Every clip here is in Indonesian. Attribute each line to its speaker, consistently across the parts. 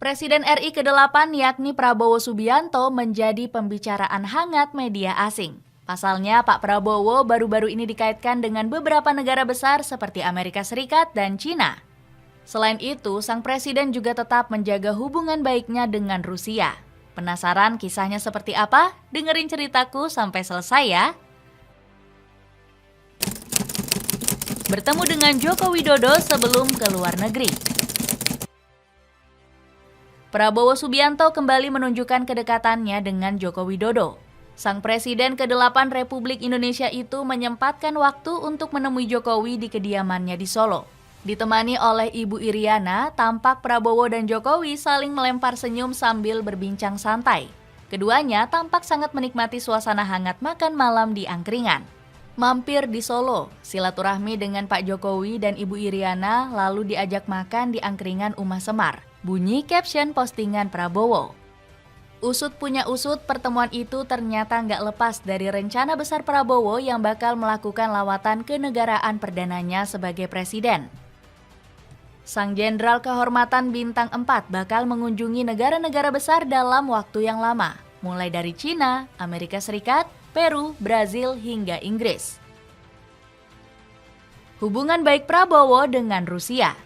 Speaker 1: Presiden RI ke-8 yakni Prabowo Subianto menjadi pembicaraan hangat media asing. Pasalnya, Pak Prabowo baru-baru ini dikaitkan dengan beberapa negara besar seperti Amerika Serikat dan Cina. Selain itu, sang presiden juga tetap menjaga hubungan baiknya dengan Rusia. Penasaran kisahnya seperti apa? Dengerin ceritaku sampai selesai ya. Bertemu dengan Joko Widodo sebelum ke luar negeri. Prabowo Subianto kembali menunjukkan kedekatannya dengan Joko Widodo. Sang Presiden ke-8 Republik Indonesia itu menyempatkan waktu untuk menemui Jokowi di kediamannya di Solo. Ditemani oleh Ibu Iriana, tampak Prabowo dan Jokowi saling melempar senyum sambil berbincang santai. Keduanya tampak sangat menikmati suasana hangat makan malam di angkringan. Mampir di Solo, silaturahmi dengan Pak Jokowi dan Ibu Iriana lalu diajak makan di angkringan Umah Semar. Bunyi caption postingan Prabowo. Usut punya usut, pertemuan itu ternyata nggak lepas dari rencana besar Prabowo yang bakal melakukan lawatan kenegaraan perdananya sebagai presiden. Sang Jenderal Kehormatan Bintang 4 bakal mengunjungi negara-negara besar dalam waktu yang lama, mulai dari Cina, Amerika Serikat, Peru, Brazil, hingga Inggris. Hubungan baik Prabowo dengan Rusia.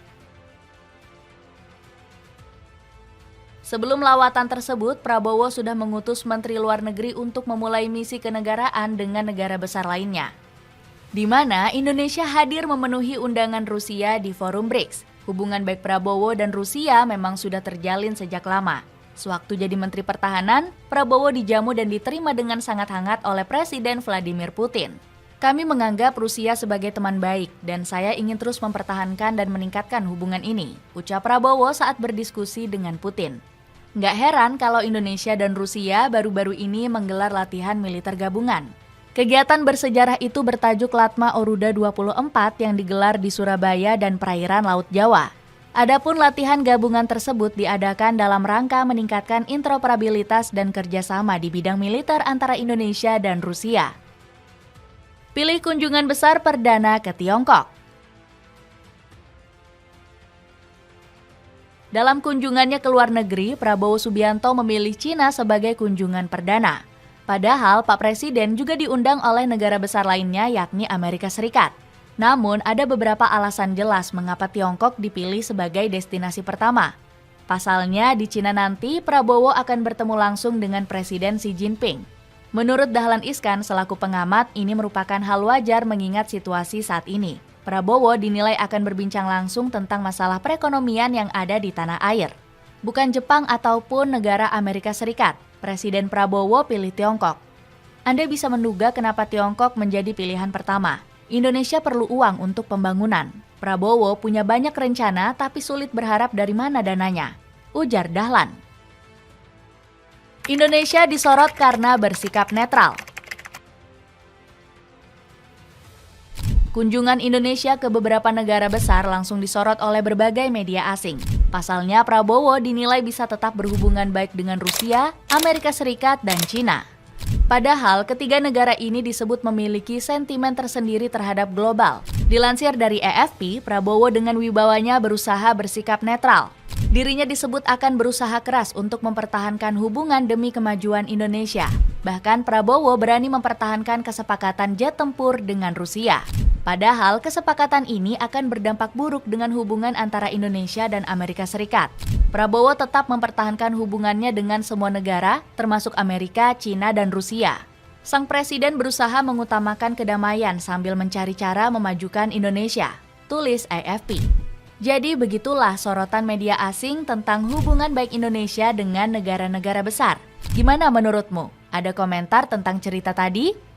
Speaker 1: Sebelum lawatan tersebut, Prabowo sudah mengutus Menteri Luar Negeri untuk memulai misi kenegaraan dengan negara besar lainnya, di mana Indonesia hadir memenuhi undangan Rusia di Forum BRICS. Hubungan baik Prabowo dan Rusia memang sudah terjalin sejak lama. Sewaktu jadi Menteri Pertahanan, Prabowo dijamu dan diterima dengan sangat hangat oleh Presiden Vladimir Putin. Kami menganggap Rusia sebagai teman baik dan saya ingin terus mempertahankan dan meningkatkan hubungan ini, ucap Prabowo saat berdiskusi dengan Putin. Nggak heran kalau Indonesia dan Rusia baru-baru ini menggelar latihan militer gabungan. Kegiatan bersejarah itu bertajuk Latma Oruda 24 yang digelar di Surabaya dan perairan Laut Jawa. Adapun latihan gabungan tersebut diadakan dalam rangka meningkatkan interoperabilitas dan kerjasama di bidang militer antara Indonesia dan Rusia. Pilih kunjungan besar perdana ke Tiongkok. Dalam kunjungannya ke luar negeri, Prabowo Subianto memilih Cina sebagai kunjungan perdana. Padahal Pak Presiden juga diundang oleh negara besar lainnya yakni Amerika Serikat. Namun ada beberapa alasan jelas mengapa Tiongkok dipilih sebagai destinasi pertama. Pasalnya di Cina nanti Prabowo akan bertemu langsung dengan Presiden Xi Jinping. Menurut Dahlan Iskan selaku pengamat, ini merupakan hal wajar mengingat situasi saat ini. Prabowo dinilai akan berbincang langsung tentang masalah perekonomian yang ada di tanah air. Bukan Jepang ataupun negara Amerika Serikat, Presiden Prabowo pilih Tiongkok. Anda bisa menduga kenapa Tiongkok menjadi pilihan pertama. Indonesia perlu uang untuk pembangunan. Prabowo punya banyak rencana tapi sulit berharap dari mana dananya, ujar Dahlan. Indonesia disorot karena bersikap netral. Kunjungan Indonesia ke beberapa negara besar langsung disorot oleh berbagai media asing. Pasalnya Prabowo dinilai bisa tetap berhubungan baik dengan Rusia, Amerika Serikat, dan Cina. Padahal ketiga negara ini disebut memiliki sentimen tersendiri terhadap global. Dilansir dari AFP, Prabowo dengan wibawanya berusaha bersikap netral. Dirinya disebut akan berusaha keras untuk mempertahankan hubungan demi kemajuan Indonesia. Bahkan Prabowo berani mempertahankan kesepakatan jet tempur dengan Rusia. Padahal kesepakatan ini akan berdampak buruk dengan hubungan antara Indonesia dan Amerika Serikat. Prabowo tetap mempertahankan hubungannya dengan semua negara, termasuk Amerika, Cina, dan Rusia. Sang presiden berusaha mengutamakan kedamaian sambil mencari cara memajukan Indonesia, tulis AFP. Jadi begitulah sorotan media asing tentang hubungan baik Indonesia dengan negara-negara besar. Gimana menurutmu? Ada komentar tentang cerita tadi?